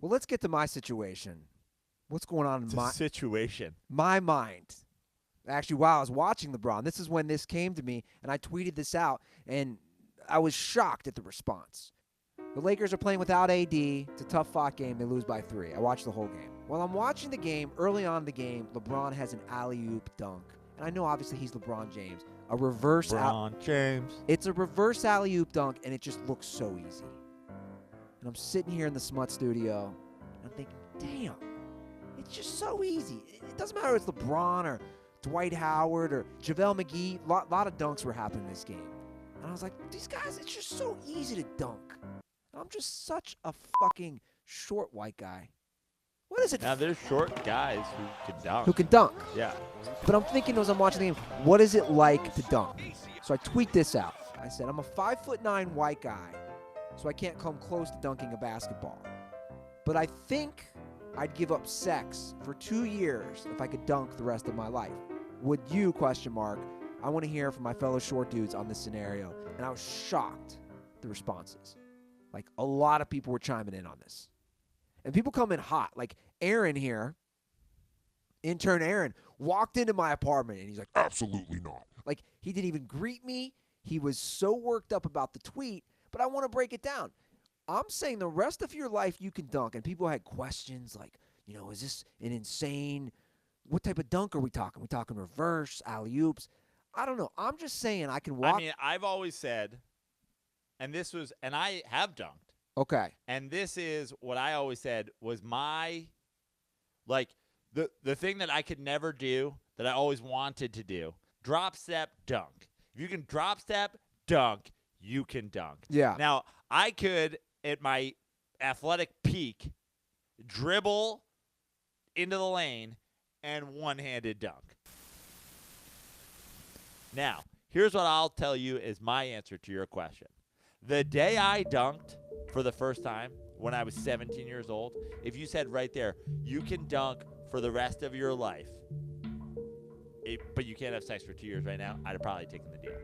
Well, let's get to my situation. What's going on in my mind? Actually, while I was watching LeBron, this is when this came to me, and I tweeted this out, and I was shocked at the response. The Lakers are playing without AD. It's a tough-fought game. They lose by 3. I watched the whole game. While I'm watching the game, early on in the game, LeBron has an alley-oop dunk. And I know, obviously, he's LeBron James. A reverse James. It's a reverse alley-oop dunk, and it just looks so easy. And I'm sitting here in the Smut studio, and I'm thinking, damn, it's just so easy. It doesn't matter if it's LeBron or Dwight Howard or JaVale McGee. A lot of dunks were happening in this game. And I was like, these guys, it's just so easy to dunk. I'm just such a fucking short white guy. What is it? Now, there's short guys who can dunk. Yeah. But I'm thinking as I'm watching the game, what is it like to dunk? So I tweet this out. I said, I'm a 5'9" white guy, so I can't come close to dunking a basketball. But I think I'd give up sex for 2 years if I could dunk the rest of my life. Would you, ? I want to hear from my fellow short dudes on this scenario. And I was shocked at the responses. Like, a lot of people were chiming in on this. And people come in hot. Like, Aaron here, intern Aaron, walked into my apartment, and he's like, absolutely not. Like, he didn't even greet me. He was so worked up about the tweet, but I want to break it down. I'm saying the rest of your life you can dunk, and people had questions like, is this an insane, what type of dunk are we talking? Are we talking reverse, alley-oops? I don't know. I'm just saying I can walk. I mean, I've always said, and I have dunked. Okay. And this is what I always said was my, like, the thing that I could never do that I always wanted to do. Drop step, dunk. If you can drop step, dunk, you can dunk. Yeah. Now, I could, at my athletic peak, dribble into the lane and one-handed dunk. Now, here's what I'll tell you is my answer to your question. The day I dunked for the first time when I was 17 years old, if you said right there, you can dunk for the rest of your life, but you can't have sex for 2 years right now, I'd have probably taken the deal.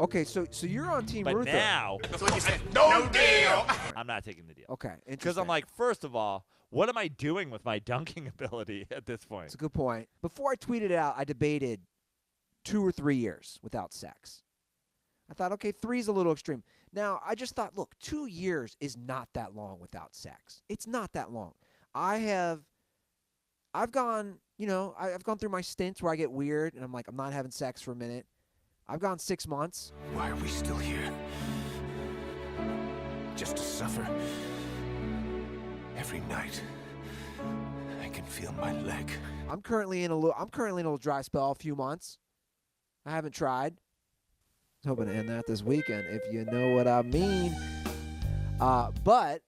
Okay, so you're on Team But Ruther. now, That's what you said. No deal. I'm not taking the deal. Okay, Because I'm like, first of all, what am I doing with my dunking ability at this point? It's a good point. Before I tweeted it out, I debated 2 or 3 years without sex. I thought, okay, 3 is a little extreme. Now, I just thought, look, 2 years is not that long without sex. It's not that long. I've gone through my stints where I get weird, and I'm like, I'm not having sex for a minute. I've gone 6 months. Why are we still here? Just to suffer? Every night, I can feel my leg. I'm currently in a little dry spell, a few months. I haven't tried. I was hoping to end that this weekend, if you know what I mean. But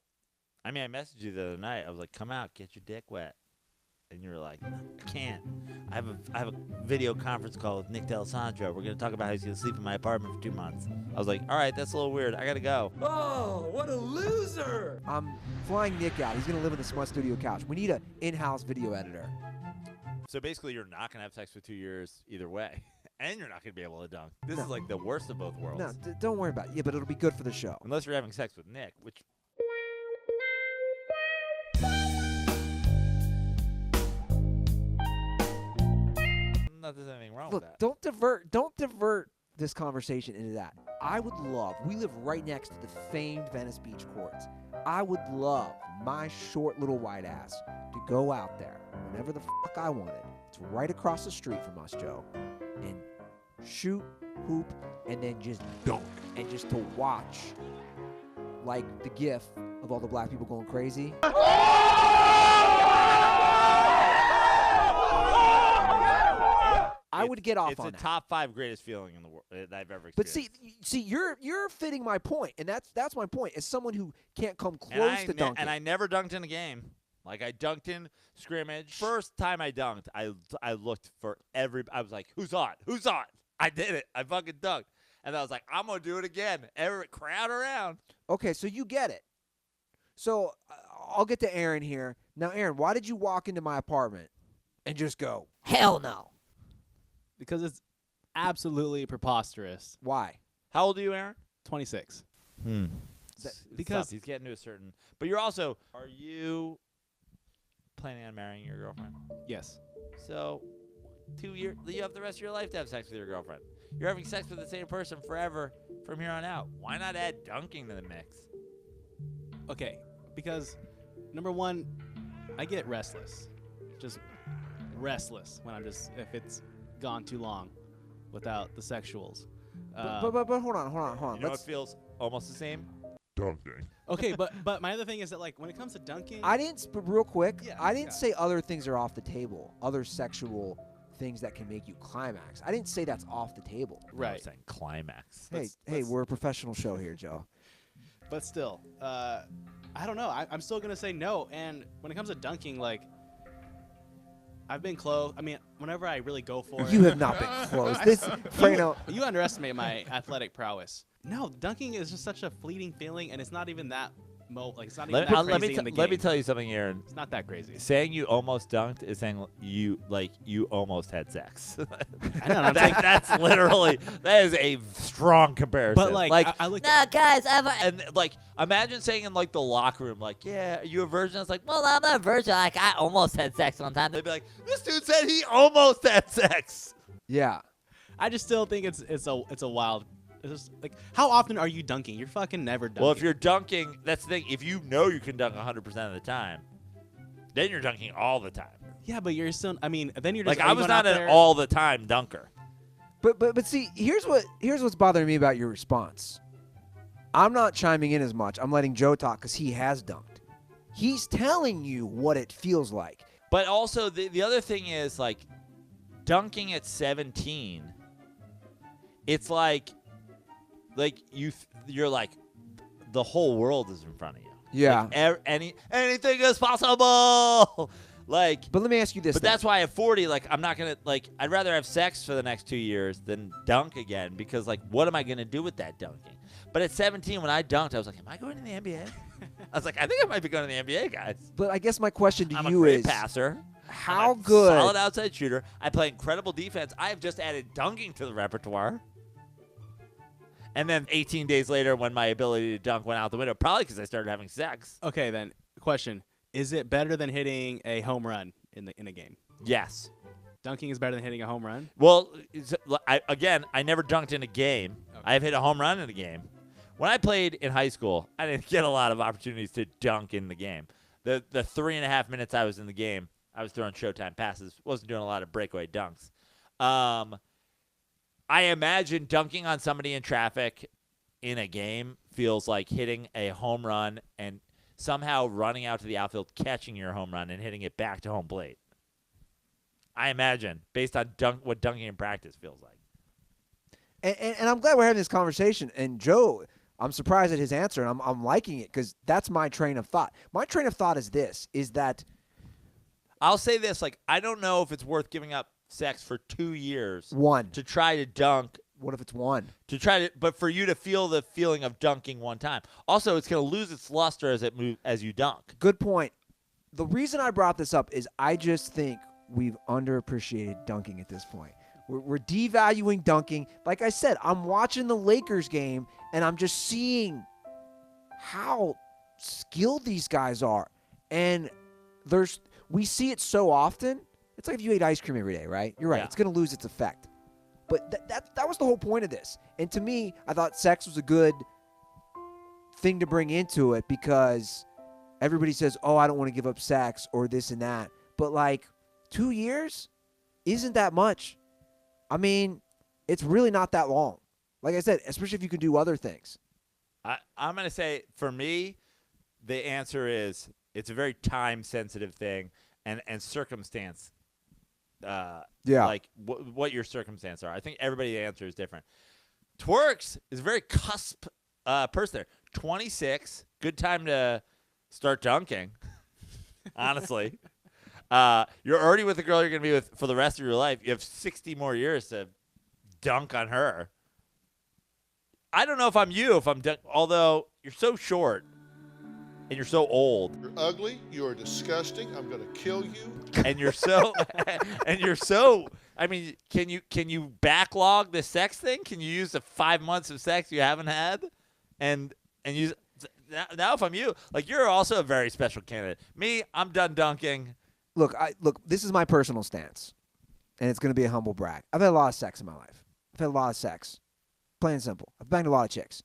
I mean, I messaged you the other night. I was like, come out, get your dick wet. And you were like, I can't. I have a video conference call with Nick D'Alessandro. We're going to talk about how he's going to sleep in my apartment for 2 months. I was like, all right, that's a little weird. I got to go. Oh, what a loser. I'm flying Nick out. He's going to live in the Smut Studio couch. We need an in-house video editor. So basically, you're not going to have sex for 2 years either way. And you're not going to be able to dunk. This is like the worst of both worlds. No, don't worry about it. Yeah, but it'll be good for the show. Unless you're having sex with Nick, which... Not there's anything wrong with that. Don't divert this conversation into that. I would love, we live right next to the famed Venice Beach courts. I would love my short little white ass to go out there whenever the fuck I wanted. It's right across the street from us, Joe. And shoot, hoop, and then just dunk. And just to watch, like the gif of all the black people going crazy. I would get off on that. It's the top 5 greatest feeling in the world that I've ever But experienced. see, you're fitting my point, and that's my point. As someone who can't come close to dunking, and I never dunked in a game. Like I dunked in scrimmage. First time I dunked, I looked for I was like, who's on? Who's on? I did it. I fucking dunked, and I was like, I'm gonna do it again. Every crowd around. Okay, so you get it. So I'll get to Aaron here now. Aaron, why did you walk into my apartment and just go, hell no? Because it's absolutely preposterous. Why? How old are you, Aaron? 26. Because he's getting to a certain. But you're also. Are you planning on marrying your girlfriend? Yes. So, 2 years, you have the rest of your life to have sex with your girlfriend. You're having sex with the same person forever from here on out. Why not add dunking to the mix? Okay, because number one, I get restless. Just restless when if it's gone too long without the sexuals. But hold on. You know, it feels almost the same. Dunking. Okay, but my other thing is that, like, when it comes to dunking, But real quick, Yeah, I didn't yeah. say other things are off the table. Other sexual things that can make you climax. I didn't say that's off the table. I'm right? saying climax. Hey, we're a professional show here, Joe. But still, I don't know. I'm still gonna say no. And when it comes to dunking, like, I've been close. I mean, whenever I really go for You it, have not been close. This, Praino. you underestimate my athletic prowess. No, dunking is just such a fleeting feeling, and it's not even that it's not even that crazy in the game. Let me tell you something, Aaron. It's not that crazy. Saying you almost dunked is saying you almost had sex. I know. I'm saying, That's literally that is a strong comparison. but like, I look. nah, guys, and like imagine saying in like the locker room, like, yeah, are you a virgin? It's like, well, I'm not a virgin. Like, I almost had sex one time. They'd be like, this dude said he almost had sex. Yeah. I just still think it's a wild. It's just, like, how often are you dunking? You're fucking never dunking. Well, if you're dunking, that's the thing. If you know you can dunk 100% of the time, then you're dunking all the time. yeah, but you're still. I mean, then you're just. Like, are I you was going out not an there- all the time dunker. But see, here's what's bothering me about your response. I'm not chiming in as much. I'm letting Joe talk because he has dunked. He's telling you what it feels like. But also, the other thing is, like, dunking at 17, it's like you're like, the whole world is in front of you. Yeah. Like, anything is possible. Like, But let me ask you this. but that's why at 40, like, I'm not going to, like, I'd rather have sex for the next 2 years than dunk again because, like, what am I going to do with that dunking? But at 17, when I dunked, I was like, am I going to the NBA? I was like, I think I might be going to the NBA, guys. But I guess my question to I'm you a great is, passer. how I'm a good? solid outside shooter. I play incredible defense. I have just added dunking to the repertoire. And then 18 days later, when my ability to dunk went out the window, probably because I started having sex. Okay, then question: is it better than hitting a home run in a game? Yes. Dunking is better than hitting a home run. Well, I never dunked in a game. Okay. I have hit a home run in a game. When I played in high school, I didn't get a lot of opportunities to dunk in the game. The 3.5 minutes I was in the game, I was throwing Showtime passes. Wasn't doing a lot of breakaway dunks. I imagine dunking on somebody in traffic in a game feels like hitting a home run and somehow running out to the outfield, catching your home run, and hitting it back to home plate. I imagine, based on what dunking in practice feels like. And I'm glad we're having this conversation. And Joe, I'm surprised at his answer, and I'm liking it because that's my train of thought. My train of thought is this: is that I'll say this, like, I don't know if it's worth giving up sex for 2 years one. to try to dunk. What if it's one? But for you to feel the feeling of dunking one time. Also, it's going to lose its luster as you dunk. Good point. The reason I brought this up is I just think we've underappreciated dunking at this point. We're devaluing dunking. Like I said, I'm watching the Lakers game, and I'm just seeing how skilled these guys are. And we see it so often. It's like if you ate ice cream every day, right? You're right. Yeah. It's going to lose its effect. But that was the whole point of this. And to me, I thought sex was a good thing to bring into it because everybody says, oh, I don't want to give up sex or this and that. But, like, 2 years isn't that much. I mean, it's really not that long. Like I said, especially if you can do other things. I'm going to say, for me, the answer is it's a very time-sensitive thing and circumstance. Yeah. Like what your circumstances are. I think everybody's answer is different. Twerks is a very cusp person there. 26, good time to start dunking, honestly. You're already with the girl you're going to be with for the rest of your life. You have 60 more years to dunk on her. I don't know if I'm you, although you're so short and you're so old. You're ugly. You are disgusting. I'm going to kill you. And you're so I mean, can you backlog the sex thing? Can you use the 5 months of sex you haven't had and use now if I'm you, like, you're also a very special candidate. Me, I'm done dunking. look, this is my personal stance, and it's going to be a humble brag. I've had a lot of sex in my life. I've had a lot of sex. Plain and simple. I've banged a lot of chicks.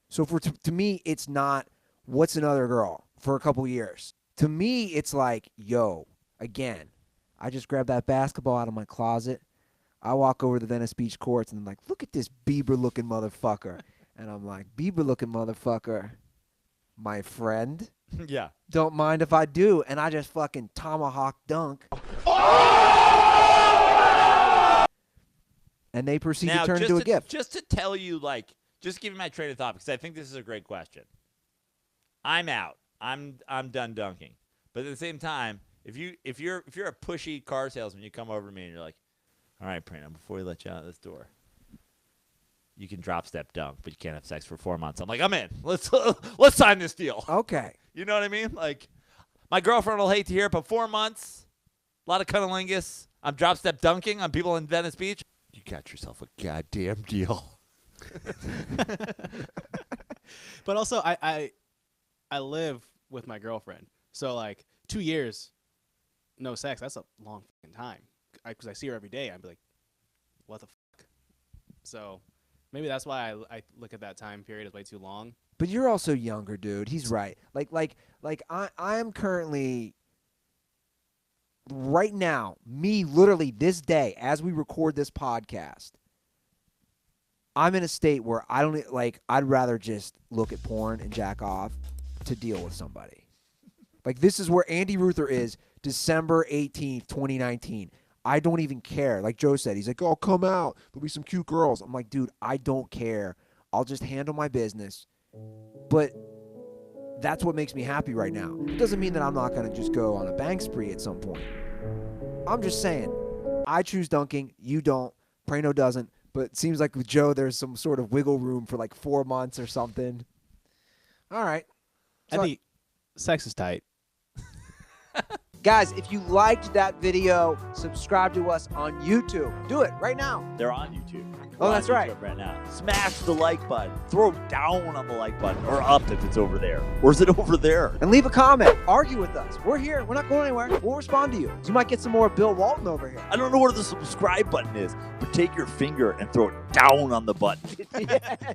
So to me, it's not what's another girl for a couple years. To me, it's like, yo, again, I just grabbed that basketball out of my closet. I walk over to the Venice Beach courts, and I'm like, look at this Bieber-looking motherfucker. And I'm like, Bieber-looking motherfucker, my friend. Yeah. Don't mind if I do. And I just fucking tomahawk dunk. And they proceed to turn into a gift. Just to tell you, like, just give me my train of thought, because I think this is a great question. I'm out. I'm done dunking. But at the same time, if you're a pushy car salesman, you come over to me and you're like, all right, Praino, before we let you out of this door, you can drop step dunk, but you can't have sex for 4 months. I'm like, I'm in. Let's sign this deal. Okay. You know what I mean? Like, my girlfriend will hate to hear it, but 4 months, a lot of cunnilingus. I'm drop step dunking on people in Venice Beach. You got yourself a goddamn deal. But also, I live with my girlfriend, so like 2 years, no sex. That's a long fucking time. Because I see her every day. I'd be like, what the fuck? So maybe that's why I look at that time period as way too long. But you're also younger, dude. He's right. Like I am currently right now, me literally this day as we record this podcast, I'm in a state where I don't like. I'd rather just look at porn and jack off to deal with somebody. Like, this is where Andy Ruther is, December 18th, 2019. I don't even care. Like Joe said, he's like, oh, come out. There'll be some cute girls. I'm like, dude, I don't care. I'll just handle my business. But that's what makes me happy right now. It doesn't mean that I'm not going to just go on a bang spree at some point. I'm just saying, I choose dunking. You don't. Praino doesn't. But it seems like with Joe, there's some sort of wiggle room for like 4 months or something. All right. I think sex is tight. Guys, if you liked that video, subscribe to us on YouTube. Do it right now. They're on YouTube. Oh, We're that's on right. YouTube right now. Smash the like button. Throw down on the like button, or up if it's over there. Or is it over there? And leave a comment. Argue with us. We're here. We're not going anywhere. We'll respond to you. You might get some more Bill Walton over here. I don't know where the subscribe button is, but take your finger and throw it down on the button. Yeah.